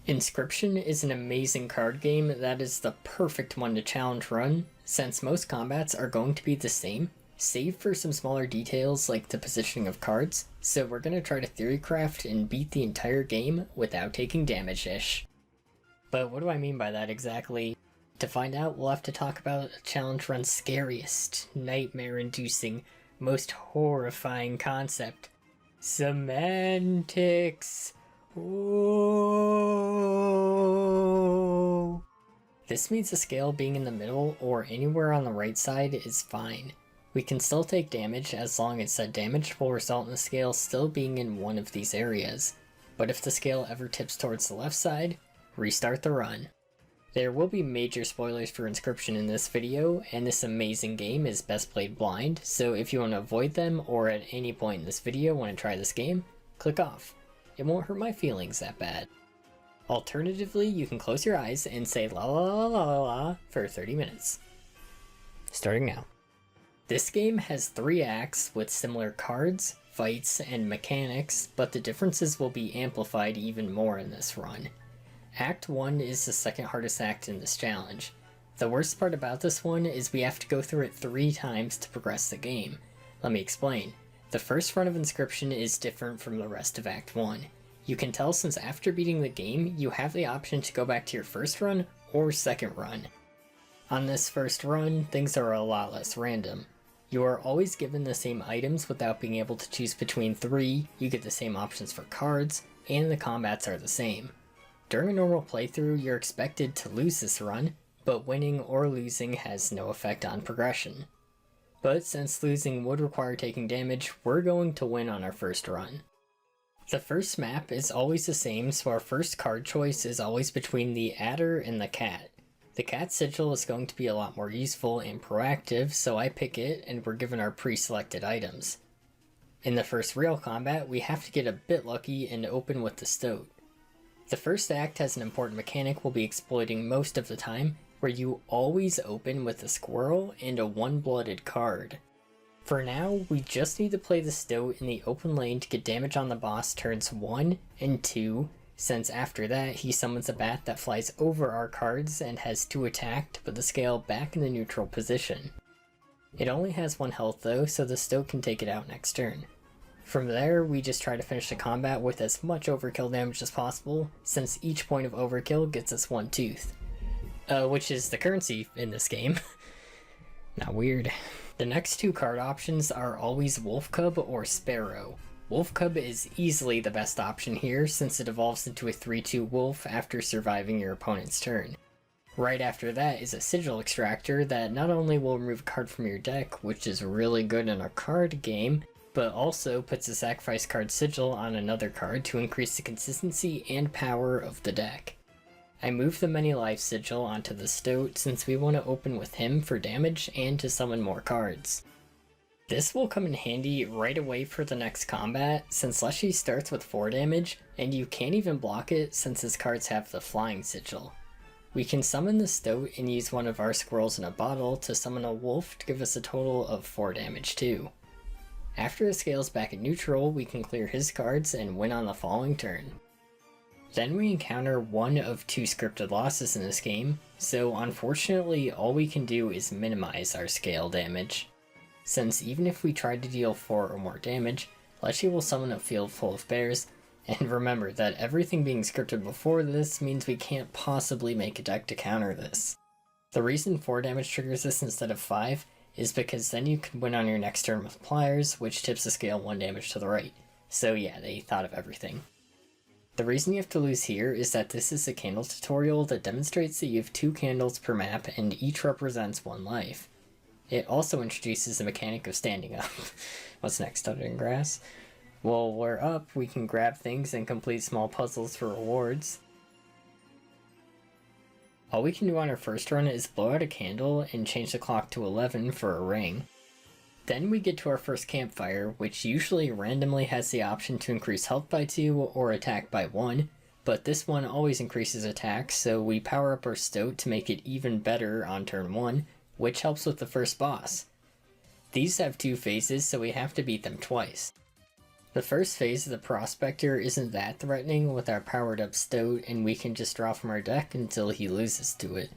Inscryption is an amazing card game that is the perfect one to challenge run, since most combats are going to be the same, save for some smaller details like the positioning of cards, so we're going to try to theorycraft and beat the entire game without taking Damageish. But what do I mean by that exactly? To find out, we'll have to talk about challenge run's scariest, nightmare-inducing, most horrifying concept. Semantics! Whoa. This means the scale being in the middle or anywhere on the right side is fine. We can still take damage as long as said damage will result in the scale still being in one of these areas. But if the scale ever tips towards the left side, restart the run. There will be major spoilers for Inscryption in this video, and this amazing game is best played blind, so if you want to avoid them or at any point in this video want to try this game, click off. It won't hurt my feelings that bad. Alternatively, you can close your eyes and say la la la la la la for 30 minutes. Starting now. This game has 3 acts with similar cards, fights, and mechanics, but the differences will be amplified even more in this run. Act 1 is the second hardest act in this challenge. The worst part about this one is we have to go through it 3 times to progress the game. Let me explain. The first run of Inscryption is different from the rest of Act 1. You can tell since after beating the game, you have the option to go back to your first run or second run. On this first run, things are a lot less random. You are always given the same items without being able to choose between 3, you get the same options for cards, and the combats are the same. During a normal playthrough, you're expected to lose this run, but winning or losing has no effect on progression. But since losing would require taking damage, we're going to win on our first run. The first map is always the same, so our first card choice is always between the adder and the cat. The cat sigil is going to be a lot more useful and proactive, so I pick it and we're given our pre-selected items. In the first real combat, we have to get a bit lucky and open with the stoat. The first act has an important mechanic we'll be exploiting most of the time, where you always open with a squirrel and a one-blooded card. For now, we just need to play the stoat in the open lane to get damage on the boss turns 1 and 2, since after that he summons a bat that flies over our cards and has 2 attack to put the scale back in the neutral position. It only has 1 health though, so the stoat can take it out next turn. From there, we just try to finish the combat with as much overkill damage as possible, since each point of overkill gets us 1 tooth. Which is the currency in this game. Not weird. The next 2 card options are always Wolf Cub or Sparrow. Wolf Cub is easily the best option here since it evolves into a 3-2 wolf after surviving your opponent's turn. Right after that is a Sigil Extractor that not only will remove a card from your deck, which is really good in a card game, but also puts a sacrifice card sigil on another card to increase the consistency and power of the deck. I move the Many Life Sigil onto the stoat since we want to open with him for damage and to summon more cards. This will come in handy right away for the next combat since Leshy starts with 4 damage and you can't even block it since his cards have the Flying Sigil. We can summon the stoat and use one of our squirrels in a bottle to summon a wolf to give us a total of 4 damage too. After the scale's back at neutral, we can clear his cards and win on the following turn. Then we encounter one of 2 scripted losses in this game, so unfortunately all we can do is minimize our scale damage. Since even if we try to deal 4 or more damage, Leshy will summon a field full of bears, and remember that everything being scripted before this means we can't possibly make a deck to counter this. The reason 4 damage triggers this instead of 5 is because then you can win on your next turn with Pliers, which tips the scale 1 damage to the right. So yeah, they thought of everything. The reason you have to lose here is that this is a candle tutorial that demonstrates that you have 2 candles per map and each represents 1 life. It also introduces the mechanic of standing up. What's next, Stuttering Grass? While we're up, we can grab things and complete small puzzles for rewards. All we can do on our first run is blow out a candle and change the clock to 11 for a ring. Then we get to our first campfire, which usually randomly has the option to increase health by 2 or attack by 1, but this one always increases attack, so we power up our stoat to make it even better on turn 1, which helps with the first boss. These have 2 phases, so we have to beat them twice. The first phase of the Prospector isn't that threatening with our powered up Stoat, and we can just draw from our deck until he loses to it.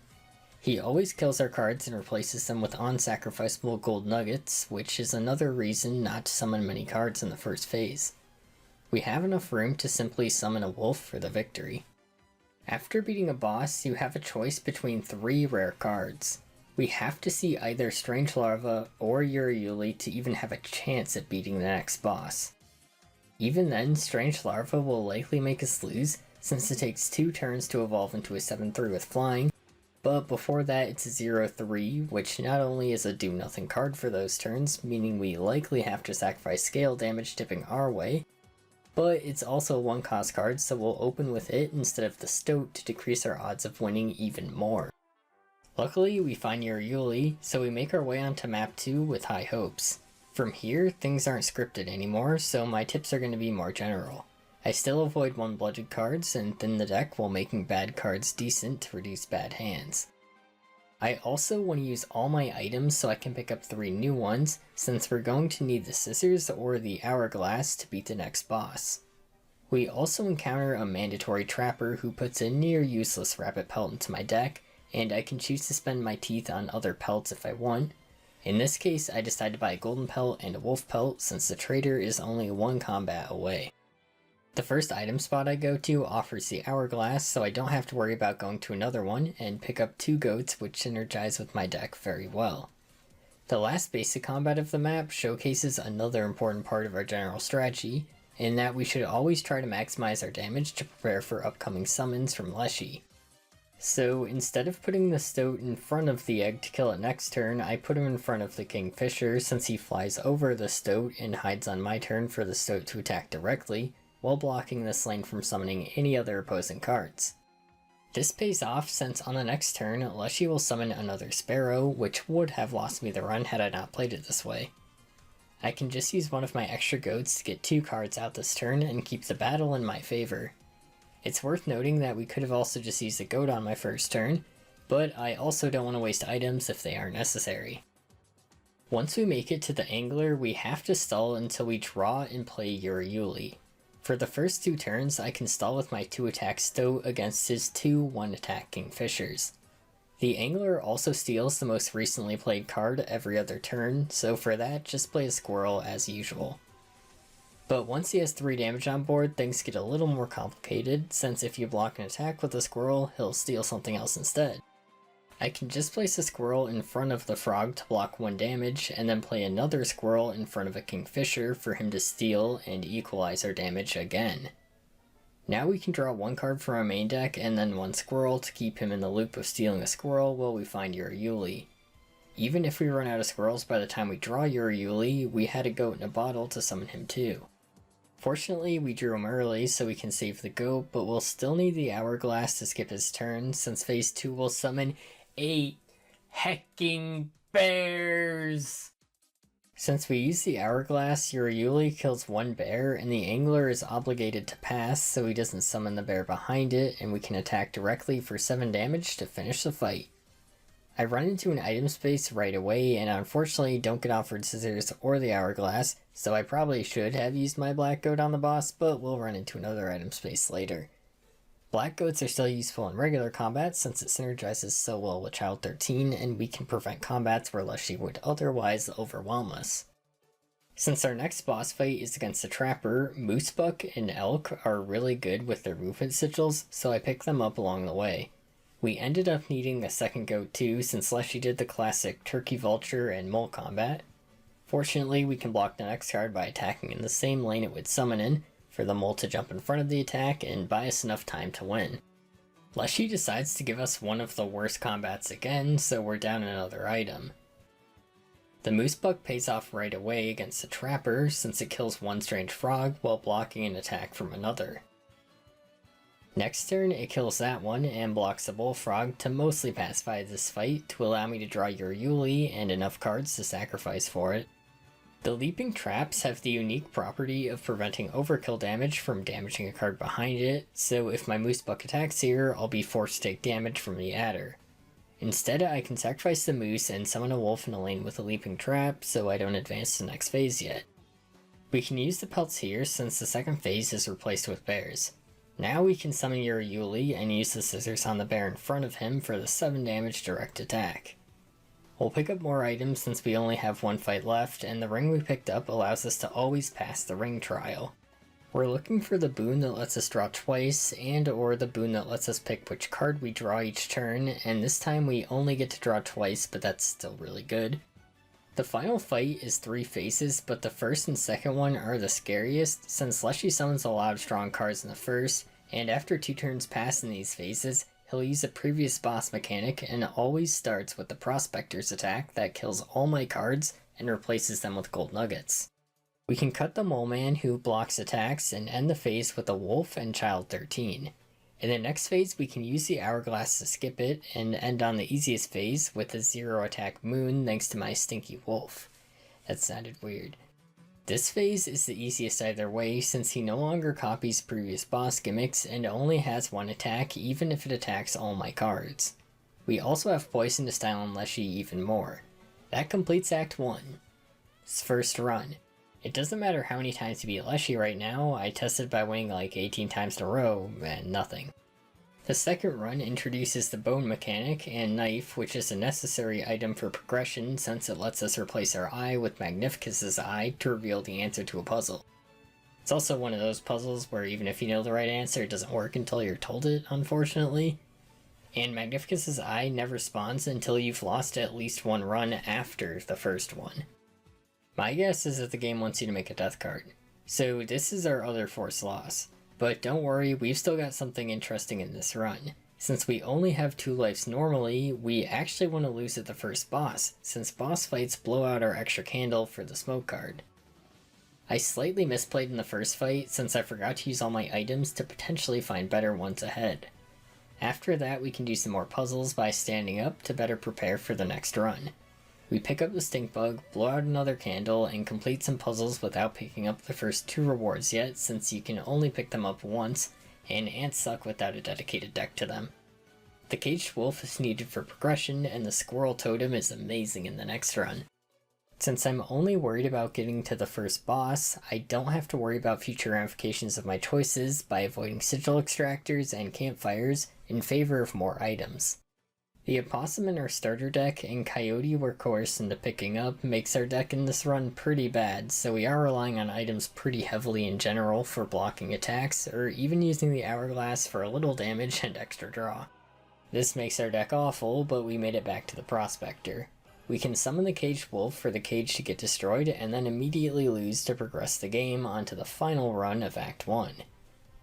He always kills our cards and replaces them with unsacrificable gold nuggets, which is another reason not to summon many cards in the first phase. We have enough room to simply summon a wolf for the victory. After beating a boss, you have a choice between 3 rare cards. We have to see either Strange Larva or Uriuli to even have a chance at beating the next boss. Even then, Strange Larva will likely make us lose, since it takes 2 turns to evolve into a 7-3 with flying, but before that it's a 0-3, which not only is a do-nothing card for those turns, meaning we likely have to sacrifice scale damage tipping our way, but it's also a 1-cost card, so we'll open with it instead of the Stoat to decrease our odds of winning even more. Luckily, we find Uriuli, so we make our way onto map 2 with high hopes. From here, things aren't scripted anymore, so my tips are going to be more general. I still avoid 1-blooded cards and thin the deck while making bad cards decent to reduce bad hands. I also want to use all my items so I can pick up 3 new ones, since we're going to need the scissors or the hourglass to beat the next boss. We also encounter a mandatory trapper who puts a near useless rabbit pelt into my deck, and I can choose to spend my teeth on other pelts if I want. In this case, I decide to buy a golden pelt and a wolf pelt since the trader is only 1 combat away. The first item spot I go to offers the hourglass, so I don't have to worry about going to another one, and pick up 2 goats which synergize with my deck very well. The last basic combat of the map showcases another important part of our general strategy, in that we should always try to maximize our damage to prepare for upcoming summons from Leshy. So instead of putting the Stoat in front of the egg to kill it next turn, I put him in front of the Kingfisher since he flies over the Stoat and hides on my turn for the Stoat to attack directly, while blocking this lane from summoning any other opposing cards. This pays off since on the next turn, Leshy will summon another Sparrow, which would have lost me the run had I not played it this way. I can just use one of my extra goats to get 2 cards out this turn and keep the battle in my favor. It's worth noting that we could have also just used a goat on my first turn, but I also don't want to waste items if they aren't necessary. Once we make it to the angler, we have to stall until we draw and play Uriuli. For the first 2 turns, I can stall with my 2-attack Stoat against his 2 1-attack Kingfishers. The angler also steals the most recently played card every other turn, so for that, just play a squirrel as usual. But once he has 3 damage on board, things get a little more complicated, since if you block an attack with a squirrel, he'll steal something else instead. I can just place a squirrel in front of the frog to block 1 damage, and then play another squirrel in front of a Kingfisher for him to steal and equalize our damage again. Now we can draw 1 card from our main deck and then 1 squirrel to keep him in the loop of stealing a squirrel while we find Uriuli. Even if we run out of squirrels by the time we draw Uriuli, we had a goat in a bottle to summon him too. Fortunately, we drew him early so we can save the goat, but we'll still need the hourglass to skip his turn since phase 2 will summon 8 hecking bears! Since we use the hourglass, Uriuli kills 1 bear and the angler is obligated to pass so he doesn't summon the bear behind it, and we can attack directly for 7 damage to finish the fight. I run into an item space right away and unfortunately don't get offered scissors or the hourglass, so I probably should have used my black goat on the boss, but we'll run into another item space later. Black goats are still useful in regular combat since it synergizes so well with Child 13 and we can prevent combats where Leshy would otherwise overwhelm us. Since our next boss fight is against the Trapper, Moosebuck and Elk are really good with their movement sigils, so I picked them up along the way. We ended up needing the second goat too since Leshy did the classic Turkey Vulture and Mole combat. Fortunately, we can block the next card by attacking in the same lane it would summon in, for the mole to jump in front of the attack and buy us enough time to win. Leshy decides to give us one of the worst combats again, so we're down another item. The Moosebuck pays off right away against the Trapper since it kills 1 strange frog while blocking an attack from another. Next turn it kills that one and blocks a bullfrog to mostly pacify this fight to allow me to draw Uriuli and enough cards to sacrifice for it. The leaping traps have the unique property of preventing overkill damage from damaging a card behind it, so if my Moosebuck attacks here, I'll be forced to take damage from the adder. Instead, I can sacrifice the moose and summon a wolf in a lane with a leaping trap, so I don't advance to the next phase yet. We can use the pelts here since the second phase is replaced with bears. Now we can summon your Yuli and use the scissors on the bear in front of him for the 7 damage direct attack. We'll pick up more items since we only have one fight left, and the ring we picked up allows us to always pass the ring trial. We're looking for the boon that lets us draw twice, and or the boon that lets us pick which card we draw each turn, and this time we only get to draw twice, but that's still really good. The final fight is 3 phases, but the first and second one are the scariest, since Leshy summons a lot of strong cards in the first, and after 2 turns pass in these phases, he'll use a previous boss mechanic and it always starts with the Prospector's attack that kills all my cards and replaces them with gold nuggets. We can cut the Mole Man who blocks attacks and end the phase with a Wolf and Child 13. In the next phase we can use the Hourglass to skip it and end on the easiest phase with a 0 attack Moon thanks to my Stinky Wolf. That sounded weird. This phase is the easiest either way since he no longer copies previous boss gimmicks and only has 1 attack even if it attacks all my cards. We also have Poison to style on Leshy even more. That completes Act 1's first run. It doesn't matter how many times you beat Leshy right now, I tested by winning like 18 times in a row, and nothing. The second run introduces the Bone mechanic and Knife, which is a necessary item for progression since it lets us replace our eye with Magnificus's eye to reveal the answer to a puzzle. It's also one of those puzzles where even if you know the right answer, it doesn't work until you're told it, unfortunately. And Magnificus's eye never spawns until you've lost at least 1 run after the first one. My guess is that the game wants you to make a death card. So this is our other forced loss. But don't worry, we've still got something interesting in this run. Since we only have 2 lives normally, we actually want to lose at the first boss, since boss fights blow out our extra candle for the smoke card. I slightly misplayed in the first fight since I forgot to use all my items to potentially find better ones ahead. After that we can do some more puzzles by standing up to better prepare for the next run. We pick up the stink bug, blow out another candle, and complete some puzzles without picking up the first 2 rewards yet since you can only pick them up once, and ants suck without a dedicated deck to them. The caged wolf is needed for progression, and the squirrel totem is amazing in the next run. Since I'm only worried about getting to the first boss, I don't have to worry about future ramifications of my choices by avoiding sigil extractors and campfires in favor of more items. The opossum in our starter deck and coyote we're coerced into picking up makes our deck in this run pretty bad, so we are relying on items pretty heavily in general for blocking attacks, or even using the hourglass for a little damage and extra draw. This makes our deck awful, but we made it back to the Prospector. We can summon the caged wolf for the cage to get destroyed and then immediately lose to progress the game onto the final run of Act 1.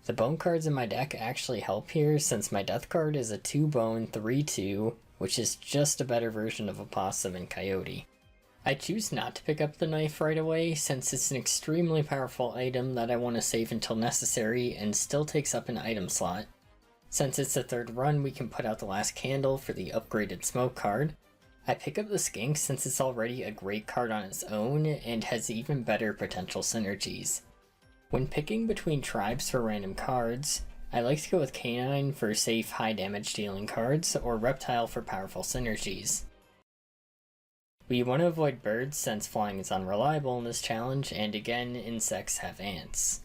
The bone cards in my deck actually help here since my death card is a 2 bone 3/2, which is just a better version of opossum and coyote. I choose not to pick up the knife right away since it's an extremely powerful item that I want to save until necessary and still takes up an item slot. Since it's the 3rd run, we can put out the last candle for the upgraded smoke card. I pick up the skink since it's already a great card on its own and has even better potential synergies. When picking between tribes for random cards, I like to go with Canine for safe high damage dealing cards, or Reptile for powerful synergies. We want to avoid birds since flying is unreliable in this challenge, and again, insects have ants.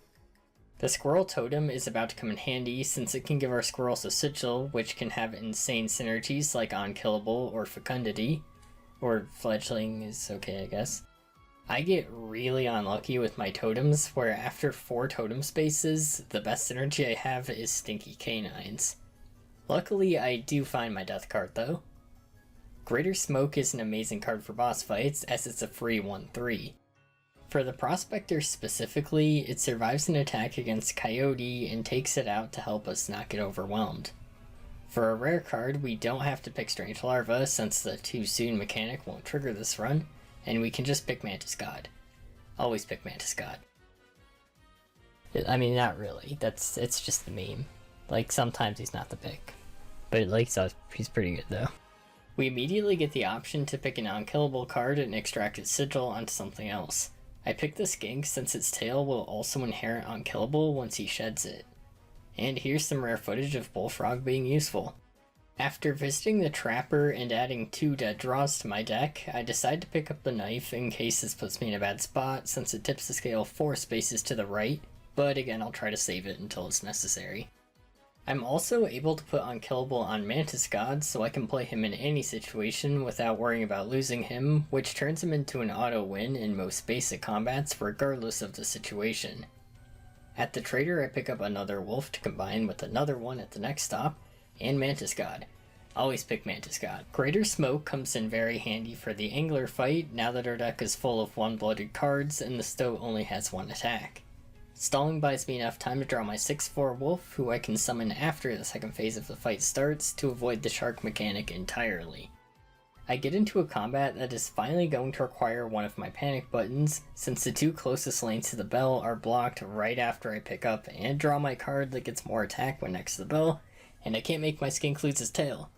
The squirrel totem is about to come in handy since it can give our squirrels a sigil, which can have insane synergies like Unkillable or Fecundity, or Fledgling is okay I guess. I get really unlucky with my totems, where after 4 totem spaces, the best synergy I have is Stinky Canines. Luckily, I do find my death card though. Greater Smoke is an amazing card for boss fights, as it's a free 1/3. For the Prospector specifically, it survives an attack against Coyote and takes it out to help us not get overwhelmed. For a rare card, we don't have to pick Strange Larva since the too soon mechanic won't trigger this run, and we can just pick Mantis God. Always pick Mantis God. I mean, not really. It's just the meme. Like, sometimes he's not the pick. But like, so he's pretty good though. We immediately get the option to pick an unkillable card and extract its sigil onto something else. I picked the skink since its tail will also inherit unkillable once he sheds it. And here's some rare footage of Bullfrog being useful. After visiting the Trapper and adding 2 dead draws to my deck, I decide to pick up the knife in case this puts me in a bad spot since it tips the scale 4 spaces to the right, but again I'll try to save it until it's necessary. I'm also able to put Unkillable on Mantis God so I can play him in any situation without worrying about losing him, which turns him into an auto win in most basic combats regardless of the situation. At the trader I pick up another wolf to combine with another one at the next stop, and Mantis God. Always pick Mantis God. Greater Smoke comes in very handy for the Angler fight now that our deck is full of 1-blooded cards and the Stoat only has 1 attack. Stalling buys me enough time to draw my 6/4 wolf, who I can summon after the second phase of the fight starts to avoid the shark mechanic entirely. I get into a combat that is finally going to require one of my panic buttons, since the 2 closest lanes to the bell are blocked right after I pick up and draw my card that gets more attack when next to the bell, and I can't make my skink lose his tail.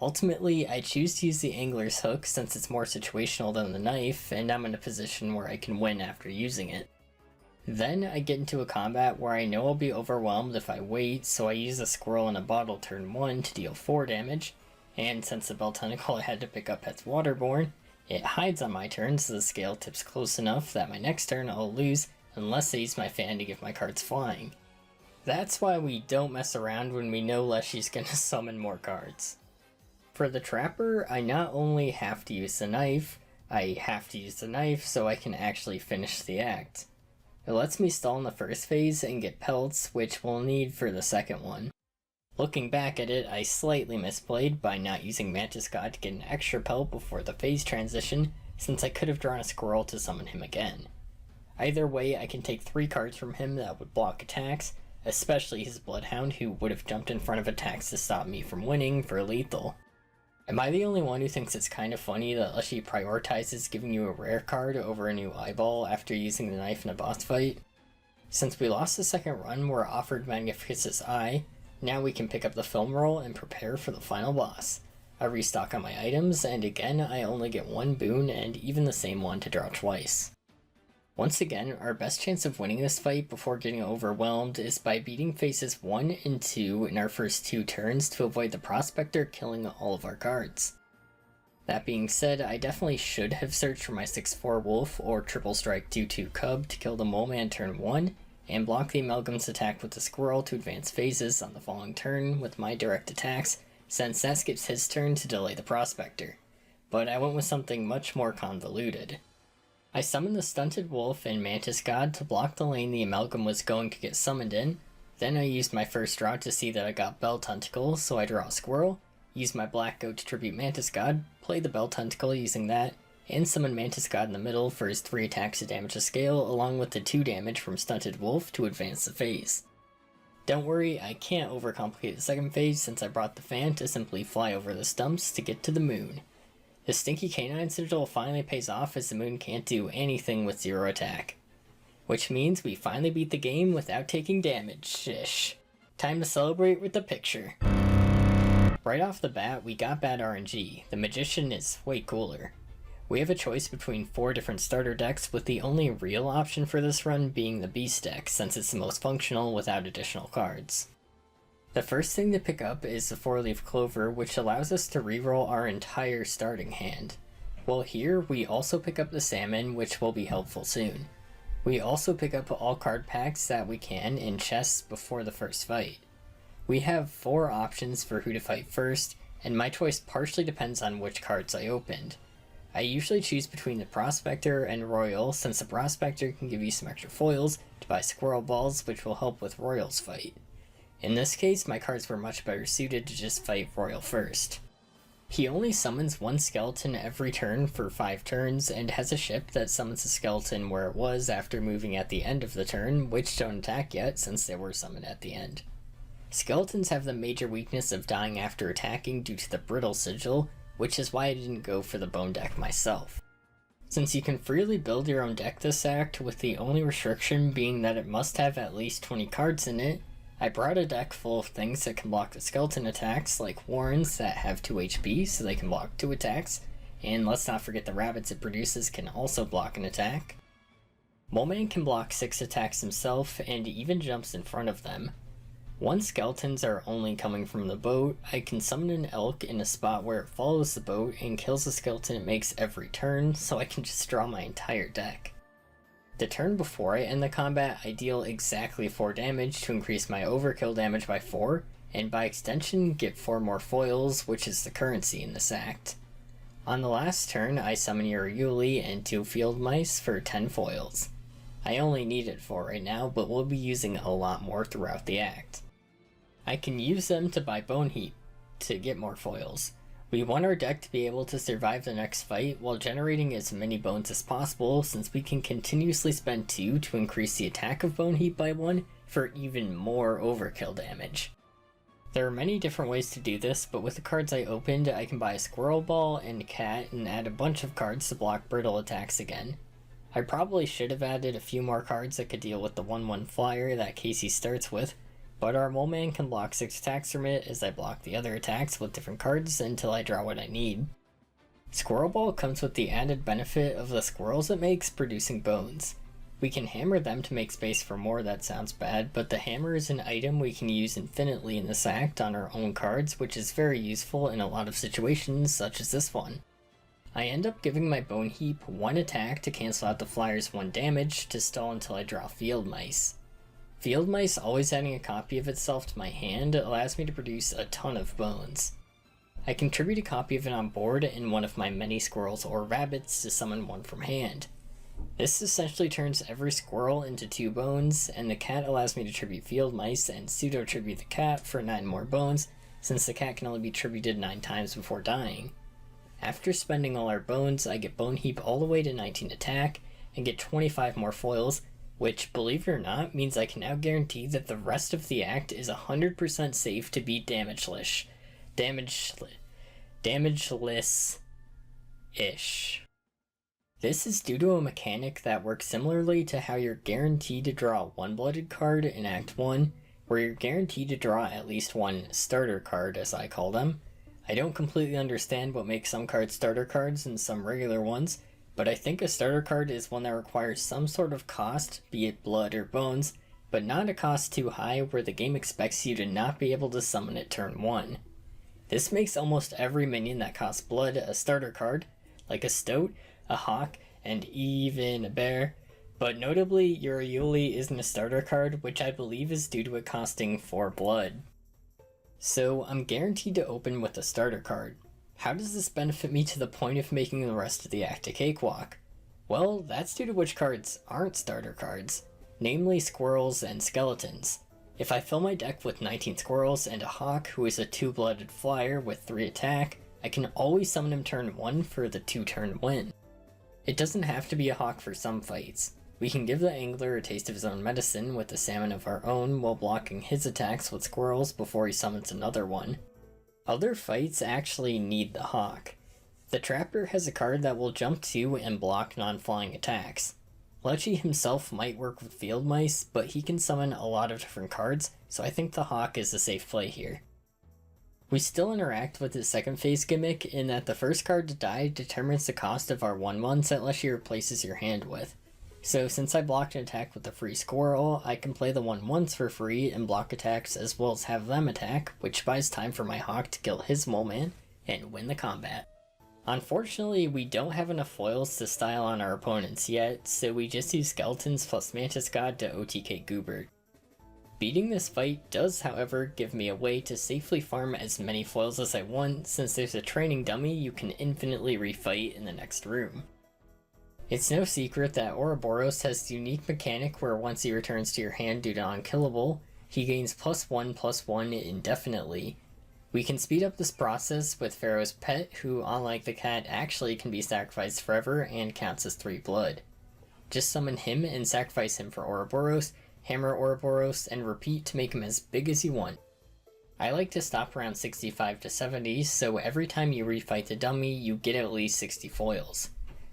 Ultimately, I choose to use the Angler's Hook since it's more situational than the knife, and I'm in a position where I can win after using it. Then I get into a combat where I know I'll be overwhelmed if I wait, so I use a Squirrel in a Bottle turn 1 to deal 4 damage, and since the Bell Tentacle I had to pick up has Waterborne, it hides on my turn so the scale tips close enough that my next turn I'll lose unless I use my fan to give my cards flying. That's why we don't mess around when we know Leshy's gonna summon more cards. For the Trapper, I not only have to use the knife, I have to use the knife so I can actually finish the act. It lets me stall in the first phase and get pelts, which we'll need for the second one. Looking back at it, I slightly misplayed by not using Mantis God to get an extra pelt before the phase transition, since I could have drawn a Squirrel to summon him again. Either way, I can take 3 cards from him that would block attacks, especially his Bloodhound, who would have jumped in front of attacks to stop me from winning for lethal. Am I the only one who thinks it's kind of funny that Leshy prioritizes giving you a rare card over a new eyeball after using the knife in a boss fight? Since we lost the second run, we're offered Magnificus's eye. Now we can pick up the film roll and prepare for the final boss. I restock on my items, and again I only get 1 boon and even the same one to draw twice. Once again, our best chance of winning this fight before getting overwhelmed is by beating phases 1 and 2 in our first 2 turns to avoid the Prospector killing all of our cards. That being said, I definitely should have searched for my 6/4 Wolf or Triple Strike 2/2 Cub to kill the Mole Man turn 1, and block the Amalgam's attack with the Squirrel to advance phases on the following turn with my direct attacks, since that skips his turn to delay the Prospector. But I went with something much more convoluted. I summoned the Stunted Wolf and Mantis God to block the lane the Amalgam was going to get summoned in. Then I used my first draw to see that I got Bell Tentacle, so I draw a Squirrel, use my Black Goat to tribute Mantis God, play the Bell Tentacle using that, and summon Mantis God in the middle for his 3 attacks to damage the scale, along with the 2 damage from Stunted Wolf to advance the phase. Don't worry, I can't overcomplicate the second phase since I brought the fan to simply fly over the stumps to get to the moon. The Stinky Canine Sigil finally pays off as the moon can't do anything with 0 attack. Which means we finally beat the game without taking damage-ish. Time to celebrate with the picture. Right off the bat, we got bad RNG. The Magician is way cooler. We have a choice between 4 different starter decks, with the only real option for this run being the Beast deck, since it's the most functional without additional cards. The first thing to pick up is the 4-leaf Clover, which allows us to reroll our entire starting hand. While here, we also pick up the Salmon, which will be helpful soon. We also pick up all card packs that we can in chests before the first fight. We have 4 options for who to fight first, and my choice partially depends on which cards I opened. I usually choose between the Prospector and Royal, since the Prospector can give you some extra foils to buy Squirrel Balls, which will help with Royal's fight. In this case, my cards were much better suited to just fight Royal first. He only summons 1 skeleton every turn for 5 turns, and has a ship that summons a skeleton where it was after moving at the end of the turn, which don't attack yet since they were summoned at the end. Skeletons have the major weakness of dying after attacking due to the Brittle Sigil, which is why I didn't go for the Bone deck myself. Since you can freely build your own deck this act, with the only restriction being that it must have at least 20 cards in it, I brought a deck full of things that can block the skeleton attacks, like Warrens that have 2 HP so they can block 2 attacks, and let's not forget the rabbits it produces can also block an attack. Moleman can block 6 attacks himself and even jumps in front of them. Once skeletons are only coming from the boat, I can summon an elk in a spot where it follows the boat and kills the skeleton it makes every turn, so I can just draw my entire deck. The turn before I end the combat, I deal exactly 4 damage to increase my overkill damage by 4, and by extension get 4 more foils, which is the currency in this act. On the last turn, I summon Uriuli and 2 field mice for 10 foils. I only need it 4 right now, but we'll be using a lot more throughout the act. I can use them to buy Bone Heap to get more foils. We want our deck to be able to survive the next fight while generating as many bones as possible, since we can continuously spend 2 to increase the attack of Bone Heap by 1 for even more overkill damage. There are many different ways to do this, but with the cards I opened, I can buy a Squirrel Ball and a Cat and add a bunch of cards to block brittle attacks again. I probably should have added a few more cards that could deal with the 1/1 flyer that Casey starts with, but our mole man can block 6 attacks from it as I block the other attacks with different cards until I draw what I need. Squirrel Ball comes with the added benefit of the squirrels it makes producing bones. We can hammer them to make space for more. That sounds bad, but the hammer is an item we can use infinitely in this act on our own cards, which is very useful in a lot of situations such as this one. I end up giving my Bone Heap 1 attack to cancel out the flyer's 1 damage to stall until I draw Field Mice. Field Mice always adding a copy of itself to my hand allows me to produce a ton of bones. I contribute a copy of it on board in one of my many squirrels or rabbits to summon 1 from hand. This essentially turns every squirrel into 2 bones, and the cat allows me to tribute Field Mice and pseudo-tribute the cat for 9 more bones, since the cat can only be tributed 9 times before dying. After spending all our bones, I get Bone Heap all the way to 19 attack, and get 25 more foils, which, believe it or not, means I can now guarantee that the rest of the act is 100% safe to be damageless. Damageless-ish. This is due to a mechanic that works similarly to how you're guaranteed to draw a 1-blooded card in Act 1, where you're guaranteed to draw at least 1 starter card, as I call them. I don't completely understand what makes some cards starter cards and some regular ones, but I think a starter card is one that requires some sort of cost, be it blood or bones, but not a cost too high where the game expects you to not be able to summon it turn 1. This makes almost every minion that costs blood a starter card, like a Stoat, a Hawk, and even a Bear, but notably Uriuli isn't a starter card, which I believe is due to it costing 4 blood. So I'm guaranteed to open with a starter card. How does this benefit me to the point of making the rest of the act a cakewalk? Well, that's due to which cards aren't starter cards, namely squirrels and skeletons. If I fill my deck with 19 squirrels and a hawk who is a 2-blooded flyer with 3 attack, I can always summon him turn 1 for the 2-turn win. It doesn't have to be a hawk for some fights. We can give the angler a taste of his own medicine with a salmon of our own while blocking his attacks with squirrels before he summons another one. Other fights actually need the hawk. The trapper has a card that will jump to and block non-flying attacks. Lechy himself might work with field mice, but he can summon a lot of different cards, so I think the hawk is a safe play here. We still interact with his second phase gimmick in that the first card to die determines the cost of our 1/1s that Lechy replaces your hand with. So since I blocked an attack with a free squirrel, I can play the 1/1s for free and block attacks as well as have them attack, which buys time for my hawk to kill his mole man and win the combat. Unfortunately, we don't have enough foils to style on our opponents yet, so we just use skeletons plus Mantis God to OTK Goobert. Beating this fight does, however, give me a way to safely farm as many foils as I want, since there's a training dummy you can infinitely refight in the next room. It's no secret that Ouroboros has the unique mechanic where once he returns to your hand due to unkillable, he gains +1/+1 indefinitely. We can speed up this process with Pharaoh's Pet, who, unlike the cat, actually can be sacrificed forever and counts as 3 blood. Just summon him and sacrifice him for Ouroboros, hammer Ouroboros, and repeat to make him as big as you want. I like to stop around 65 to 70, so every time you refight the dummy, you get at least 60 foils.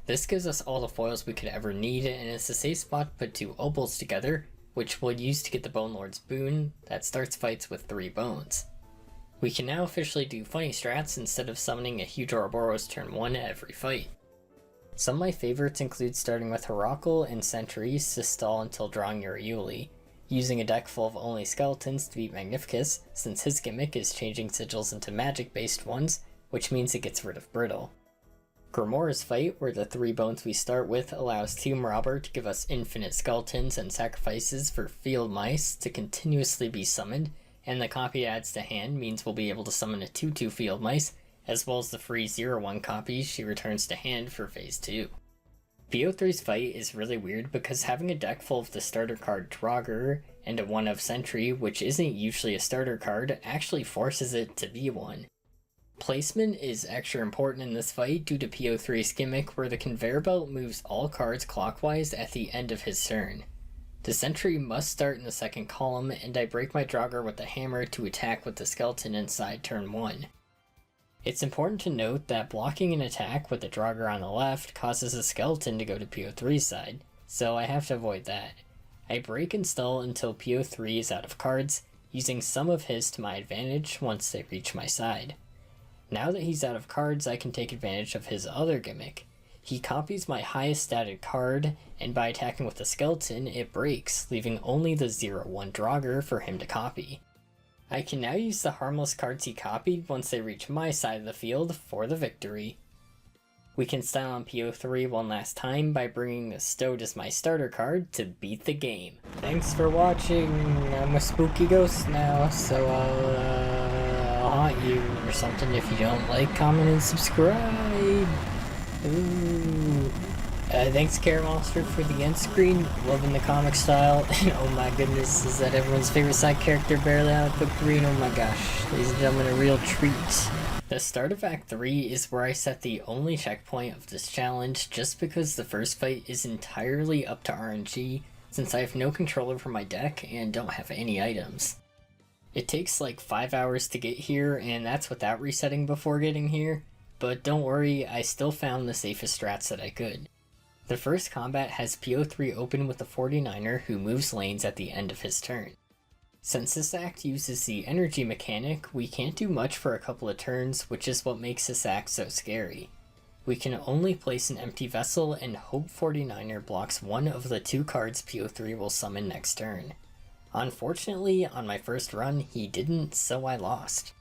This gives us all the foils we could ever need, and it's a safe spot to put 2 opals together, which we'll use to get the Bone Lord's boon that starts fights with 3 bones. We can now officially do funny strats instead of summoning a huge Ouroboros turn 1 at every fight. Some of my favorites include starting with Heracle and Sentries to stall until drawing Uriuli. using a deck full of only skeletons to beat Magnificus, since his gimmick is changing sigils into magic-based ones, which means it gets rid of Brittle. Grimoire's Fight, where the 3 bones we start with allows Tomb Robber to give us infinite skeletons and sacrifices for field mice to continuously be summoned, and the copy it adds to hand means we'll be able to summon a 2/2 field mice, as well as the free 0/1 copy she returns to hand for phase 2. PO3's Fight is really weird because having a deck full of the starter card Draugr and a 1-of Sentry, which isn't usually a starter card, actually forces it to be one. Placement is extra important in this fight due to PO3's gimmick where the conveyor belt moves all cards clockwise at the end of his turn. The Sentry must start in the second column, and I break my Draugr with the hammer to attack with the skeleton inside turn 1. It's important to note that blocking an attack with the Draugr on the left causes a skeleton to go to PO3's side, so I have to avoid that. I break and stall until PO3 is out of cards, using some of his to my advantage once they reach my side. Now that he's out of cards, I can take advantage of his other gimmick. He copies my highest statted card, and by attacking with the skeleton, it breaks, leaving only the 0/1 Draugr for him to copy. I can now use the harmless cards he copied once they reach my side of the field for the victory. We can style on PO3 one last time by bringing the Stoat as my starter card to beat the game. Thanks for watching. I'm a spooky ghost now, so I'll haunt you or something if you don't like, comment, and subscribe. Ooh. Thanks Monster for the end screen, loving the comic style, and oh my goodness, is that everyone's favorite side character barely out of book 3, and oh my gosh, ladies and gentlemen, a real treat. The start of Act 3 is where I set the only checkpoint of this challenge, just because the first fight is entirely up to RNG, since I have no control over my deck and don't have any items. It takes like 5 hours to get here, and that's without resetting before getting here, but don't worry, I still found the safest strats that I could. The first combat has PO3 open with the 49er who moves lanes at the end of his turn. Since this act uses the energy mechanic, we can't do much for a couple of turns, which is what makes this act so scary. We can only place an empty vessel and hope 49er blocks one of the 2 cards PO3 will summon next turn. Unfortunately, on my first run, he didn't, so I lost.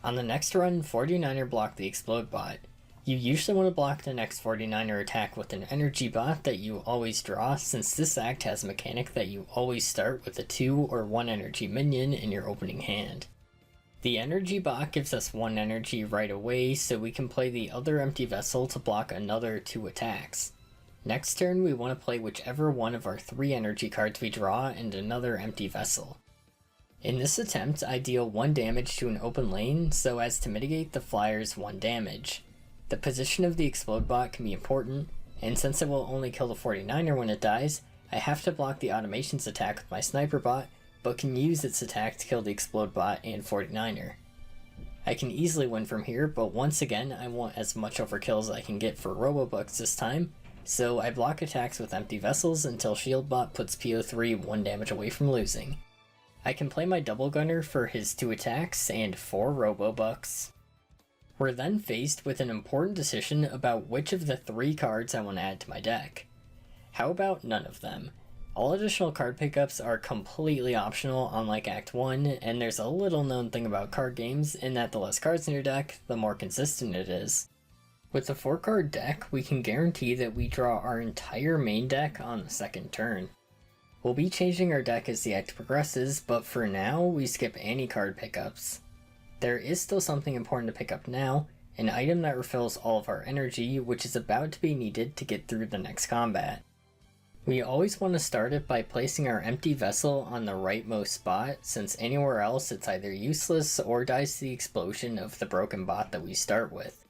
On the next run, 49er blocked the Explode bot. You usually want to block the next 49er attack with an energy bot that you always draw, since this act has a mechanic that you always start with a 2 or 1 energy minion in your opening hand. The energy bot gives us 1 energy right away, so we can play the other empty vessel to block another 2 attacks. Next turn we want to play whichever one of our 3 energy cards we draw and another empty vessel. In this attempt I deal 1 damage to an open lane so as to mitigate the flyer's 1 damage. The position of the Explode bot can be important, and since it will only kill the 49er when it dies, I have to block the Automation's attack with my Sniper bot, but can use its attack to kill the Explode bot and 49er. I can easily win from here, but once again I want as much overkill as I can get for Robobucks this time, so I block attacks with empty vessels until Shield bot puts PO3 1 damage away from losing. I can play my Double Gunner for his 2 attacks and 4 Robobucks. We're then faced with an important decision about which of the 3 cards I want to add to my deck. How about none of them? All additional card pickups are completely optional unlike Act 1, and there's a little known thing about card games in that the less cards in your deck, the more consistent it is. With the 4-card deck, we can guarantee that we draw our entire main deck on the second turn. We'll be changing our deck as the act progresses, but for now, we skip any card pickups. There is still something important to pick up now, an item that refills all of our energy, which is about to be needed to get through the next combat. We always want to start it by placing our empty vessel on the rightmost spot, since anywhere else it's either useless or dies to the explosion of the broken bot that we start with.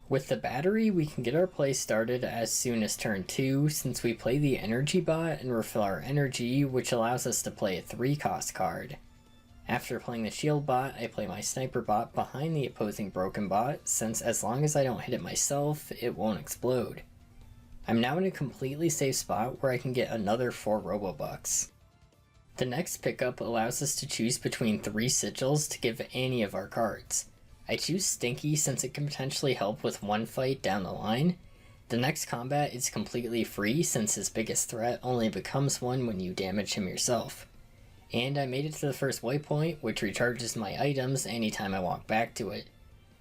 With the battery, we can get our play started as soon as turn 2, since we play the energy bot and refill our energy, which allows us to play a 3-cost card. After playing the shield bot, I play my sniper bot behind the opposing broken bot, since as long as I don't hit it myself, it won't explode. I'm now in a completely safe spot where I can get another 4 Robobucks. The next pickup allows us to choose between 3 sigils to give any of our cards. I choose Stinky since it can potentially help with 1 fight down the line. The next combat is completely free since his biggest threat only becomes one when you damage him yourself. And I made it to the first waypoint, which recharges my items anytime I walk back to it.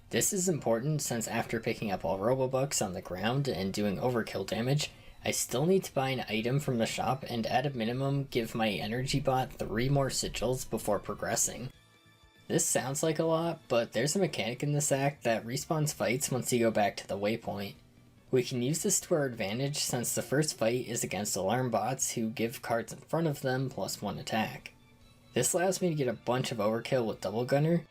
This is important since after picking up all Robobucks on the ground and doing overkill damage, I still need to buy an item from the shop and at a minimum give my energy bot 3 more sigils before progressing. This sounds like a lot, but there's a mechanic in this act that respawns fights once you go back to the waypoint. We can use this to our advantage since the first fight is against alarm bots who give cards in front of them plus 1 attack. This allows me to get a bunch of overkill with Double Gunner.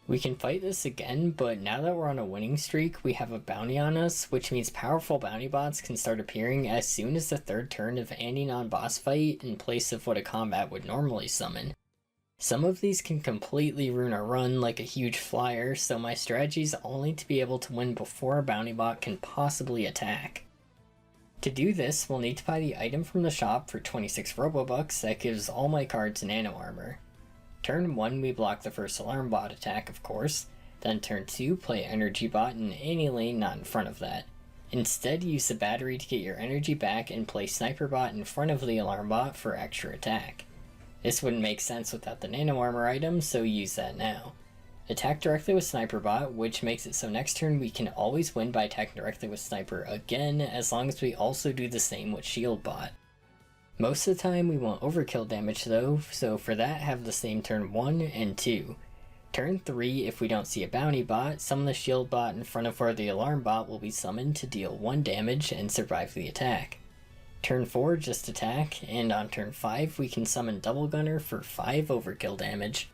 We can fight this again, but now that we're on a winning streak, we have a bounty on us, which means powerful bounty bots can start appearing as soon as the 3rd turn of any non-boss fight in place of what a combat would normally summon. Some of these can completely ruin our run like a huge flyer, so my strategy is only to be able to win before a bounty bot can possibly attack. To do this, we'll need to buy the item from the shop for 26 Robobucks that gives all my cards nano armor. Turn 1 we block the first alarm bot attack of course, then turn 2 play energy bot in any lane not in front of that. Instead use the battery to get your energy back and play sniper bot in front of the alarm bot for extra attack. This wouldn't make sense without the nano armor item, so use that now. Attack directly with sniper bot, which makes it so next turn we can always win by attacking directly with sniper again as long as we also do the same with shield bot. Most of the time we want overkill damage though, so for that have the same turn 1 and 2. Turn 3, if we don't see a bounty bot, summon the shield bot in front of where the alarm bot will be summoned to deal 1 damage and survive the attack. Turn 4 just attack, and on turn 5 we can summon Double Gunner for 5 overkill damage.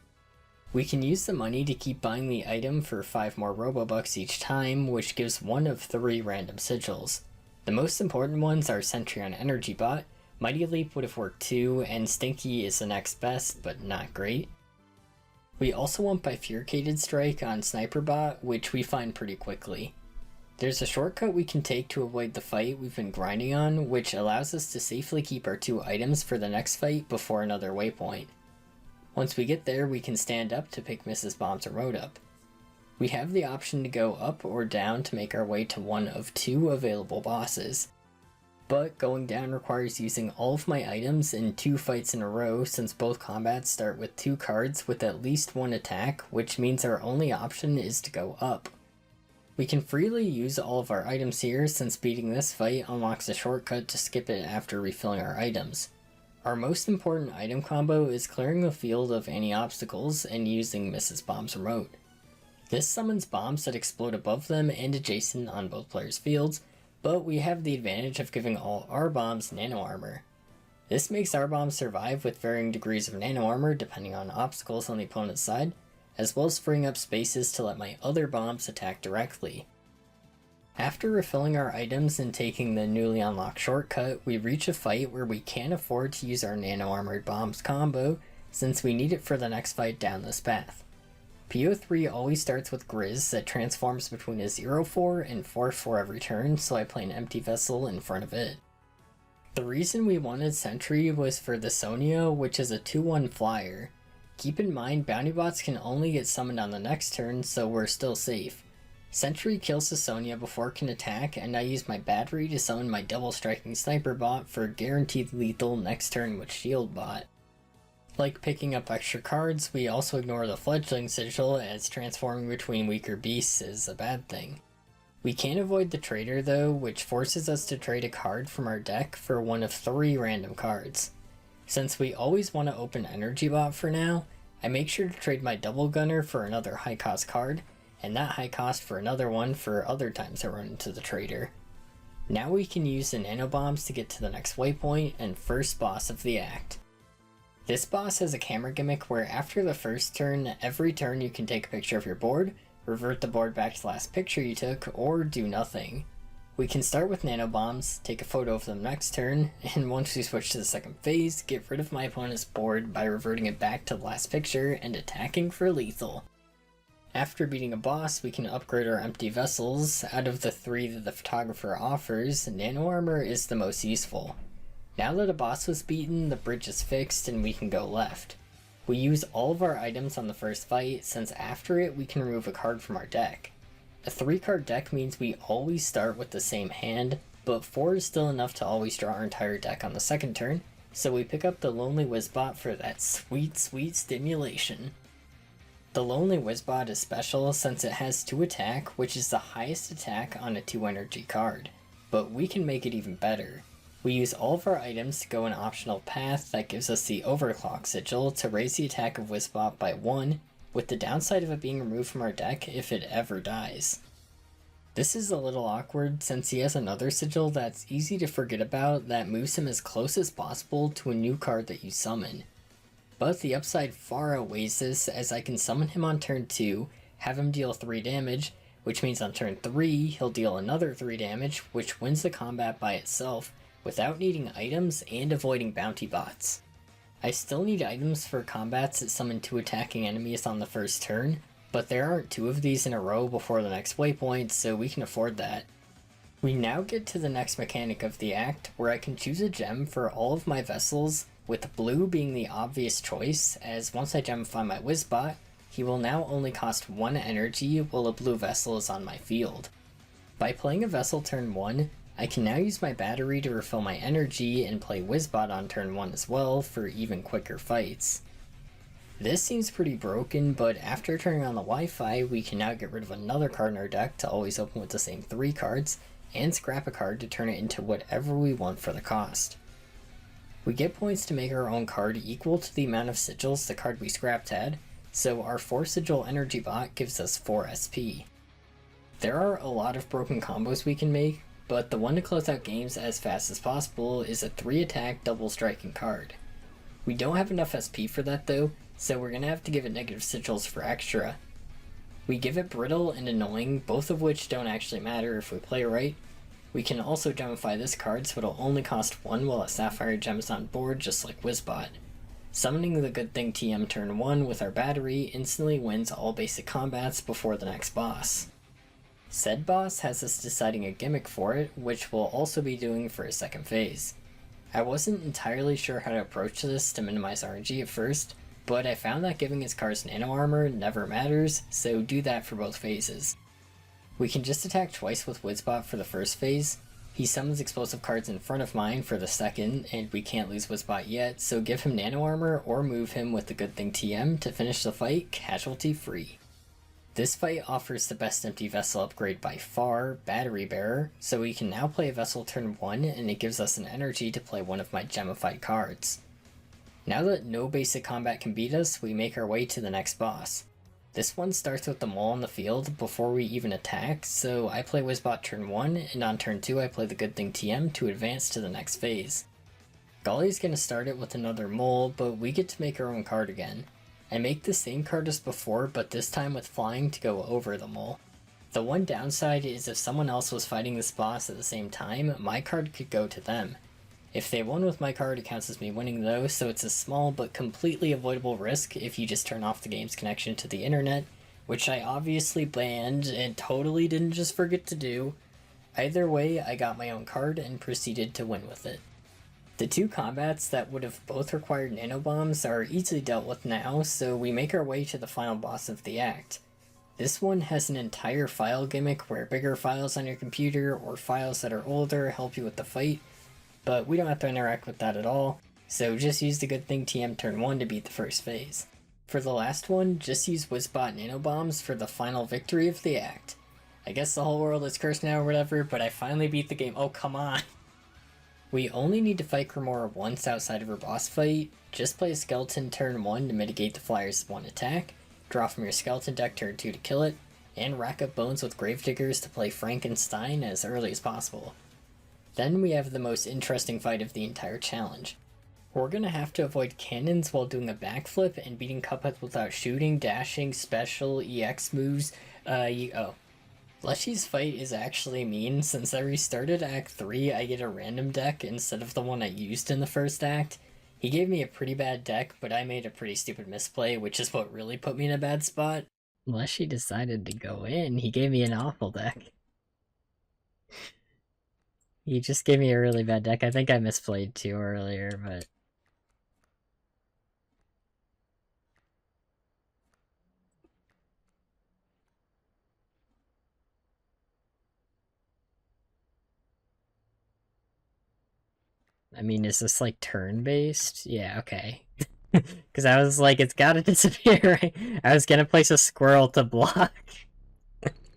We can use the money to keep buying the item for 5 more Robobucks each time, which gives 1 of 3 random sigils. The most important ones are Sentry on Energy Bot, Mighty Leap would have worked too, and Stinky is the next best, but not great. We also want Bifurcated Strike on Sniper Bot, which we find pretty quickly. There's a shortcut we can take to avoid the fight we've been grinding on, which allows us to safely keep our 2 items for the next fight before another waypoint. Once we get there, we can stand up to pick Mrs. Bombs or Road Up. We have the option to go up or down to make our way to one of 2 available bosses. But going down requires using all of my items in 2 fights in a row since both combats start with 2 cards with at least 1 attack, which means our only option is to go up. We can freely use all of our items here since beating this fight unlocks a shortcut to skip it after refilling our items. Our most important item combo is clearing the field of any obstacles and using Mrs. Bomb's remote. This summons bombs that explode above them and adjacent on both players' fields, but we have the advantage of giving all our bombs nano armor. This makes our bombs survive with varying degrees of nano armor depending on obstacles on the opponent's side, as well as freeing up spaces to let my other bombs attack directly. After refilling our items and taking the newly unlocked shortcut, we reach a fight where we can't afford to use our nano armored bombs combo since we need it for the next fight down this path. PO3 always starts with Grizz that transforms between a 0-4 and 4-4 every turn, so I play an empty vessel in front of it. The reason we wanted Sentry was for the Sonia, which is a 2-1 flyer. Keep in mind, bounty bots can only get summoned on the next turn, so we're still safe. Sentry kills the Sonia before it can attack, and I use my battery to summon my double striking sniper bot for guaranteed lethal next turn with shield bot. Like picking up extra cards, we also ignore the fledgling sigil as transforming between weaker beasts is a bad thing. We can't avoid the trader though, which forces us to trade a card from our deck for one of 3 random cards. Since we always want to open Energy Bot for now, I make sure to trade my Double Gunner for another high cost card, and that high cost for another one for other times I run into the trader. Now we can use the nano bombs to get to the next waypoint and first boss of the act. This boss has a camera gimmick where after the first turn, every turn you can take a picture of your board, revert the board back to the last picture you took, or do nothing. We can start with nano bombs, take a photo of them next turn, and once we switch to the second phase, get rid of my opponent's board by reverting it back to the last picture and attacking for lethal. After beating a boss, we can upgrade our empty vessels. Out of the 3 that the photographer offers, nano armor is the most useful. Now that a boss was beaten, the bridge is fixed and we can go left. We use all of our items on the first fight, since after it we can remove a card from our deck. A 3-card deck means we always start with the same hand, but 4 is still enough to always draw our entire deck on the second turn, so we pick up the Lonely Wizbot for that sweet, sweet stimulation. The Lonely Wizbot is special since it has 2 attack, which is the highest attack on a 2 energy card, but we can make it even better. We use all of our items to go an optional path that gives us the Overclock Sigil to raise the attack of Wizbot by 1, with the downside of it being removed from our deck if it ever dies. This is a little awkward since he has another sigil that's easy to forget about that moves him as close as possible to a new card that you summon. But the upside far outweighs this, as I can summon him on turn 2, have him deal 3 damage, which means on turn 3 he'll deal another 3 damage, which wins the combat by itself without needing items and avoiding bounty bots. I still need items for combats that summon 2 attacking enemies on the first turn, but there aren't 2 of these in a row before the next waypoint, so we can afford that. We now get to the next mechanic of the act, where I can choose a gem for all of my vessels, with blue being the obvious choice, as once I gemify my Wizbot, he will now only cost 1 energy while a blue vessel is on my field. By playing a vessel turn 1, I can now use my battery to refill my energy and play Wizbot on turn 1 as well for even quicker fights. This seems pretty broken, but after turning on the Wi-Fi, we can now get rid of another card in our deck to always open with the same 3 cards, and scrap a card to turn it into whatever we want for the cost. We get points to make our own card equal to the amount of sigils the card we scrapped had, so our 4 sigil energy bot gives us 4 SP. There are a lot of broken combos we can make, but the one to close out games as fast as possible is a 3 attack double striking card. We don't have enough SP for that though, so we're gonna have to give it negative sigils for extra. We give it brittle and annoying, both of which don't actually matter if we play right. We can also gemify this card so it'll only cost 1 while a sapphire gem is on board, just like Wizbot. Summoning the Good Thing TM turn 1 with our battery instantly wins all basic combats before the next boss. Said boss has us deciding a gimmick for it, which we'll also be doing for a second phase. I wasn't entirely sure how to approach this to minimize RNG at first, but I found that giving his cards nano armor never matters, so do that for both phases. We can just attack twice with Wizbot for the first phase. He summons explosive cards in front of mine for the second, and we can't lose Wizbot yet, so give him nano armor or move him with the Good Thing TM to finish the fight casualty free. This fight offers the best empty vessel upgrade by far, Battery Bearer, so we can now play a vessel turn 1 and it gives us an energy to play one of my gemified cards. Now that no basic combat can beat us, we make our way to the next boss. This one starts with the mole on the field before we even attack, so I play Wizbot turn 1, and on turn 2 I play the Good Thing TM to advance to the next phase. Golly's gonna start it with another mole, but we get to make our own card again. I make the same card as before, but this time with flying to go over the mole. The one downside is if someone else was fighting this boss at the same time, my card could go to them. If they won with my card, it counts as me winning though, so it's a small but completely avoidable risk if you just turn off the game's connection to the internet, which I obviously banned and totally didn't just forget to do. Either way, I got my own card and proceeded to win with it. The 2 combats that would have both required nanobombs are easily dealt with now, so we make our way to the final boss of the act. This one has an entire file gimmick where bigger files on your computer or files that are older help you with the fight, but we don't have to interact with that at all, so just use the Good Thing TM turn 1 to beat the first phase. For the last one, just use Wizbot nanobombs for the final victory of the act. I guess the whole world is cursed now or whatever, but I finally beat the game. Oh, come on! We only need to fight Cremora once outside of her boss fight. Just play a skeleton turn 1 to mitigate the flyer's 1 attack, draw from your skeleton deck turn 2 to kill it, and rack up bones with Gravediggers to play Frankenstein as early as possible. Then we have the most interesting fight of the entire challenge. We're gonna have to avoid cannons while doing a backflip and beating Cuphead without shooting, dashing, special, EX moves. Leshy's fight is actually mean. Since I restarted Act 3, I get a random deck instead of the one I used in the first act. He gave me a pretty bad deck, but I made a pretty stupid misplay, which is what really put me in a bad spot. Leshy decided to go in. He gave me an awful deck. He just gave me a really bad deck. I think I misplayed too earlier, but... I mean, is this like turn-based? Yeah, okay. Because I was like, it's gotta disappear, right? I was gonna place a squirrel to block.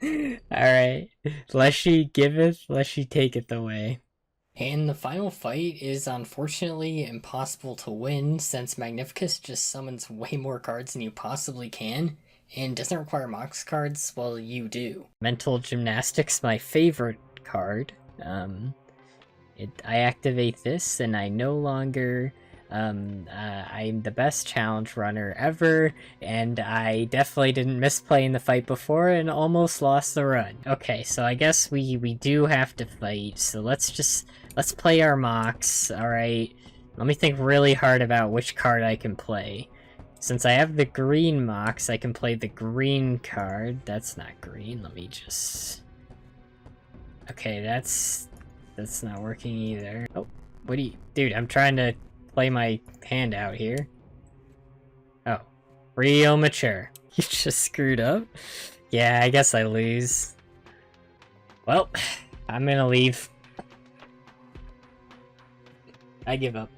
Alright. Lest she giveth, lest she taketh away. And the final fight is unfortunately impossible to win since Magnificus just summons way more cards than you possibly can and doesn't require Mox cards, well, you do. Mental Gymnastics, my favorite card. I activate this and I no longer... I'm the best challenge runner ever, and I definitely didn't misplay in the fight before and almost lost the run. Okay, so I guess we do have to fight, so let's play our Mox, alright? Let me think really hard about which card I can play. Since I have the green Mox, I can play the green card. That's not green, let me just... Okay, that's not working either. Oh, what do you... Dude, I'm trying to play my hand out here. Oh, real mature. You just screwed up? Yeah, I guess I lose. Well, I'm gonna leave. I give up.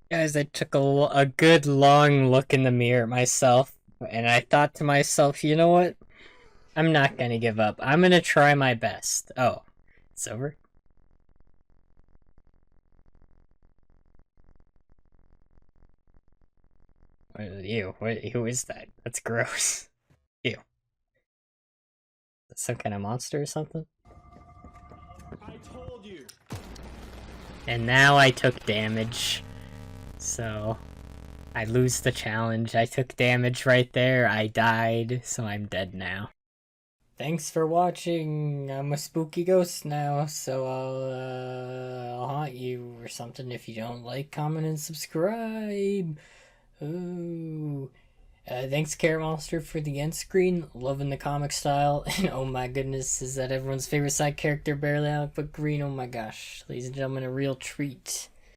Guys, I took a good long look in the mirror myself, and I thought to myself, you know what? I'm not gonna give up. I'm gonna try my best. Oh, it's over? Ew, who is that? That's gross. Ew. That's some kind of monster or something? I told you. And now I took damage. So, I lose the challenge. I took damage right there. I died, so I'm dead now. Thanks for watching. I'm a spooky ghost now, so I'll haunt you or something if you don't like, comment, and subscribe. Ooh. Thanks, Care Monster, for the end screen. Loving the comic style. And oh my goodness, is that everyone's favorite side character, barely Alec but green? Oh my gosh. Ladies and gentlemen, a real treat.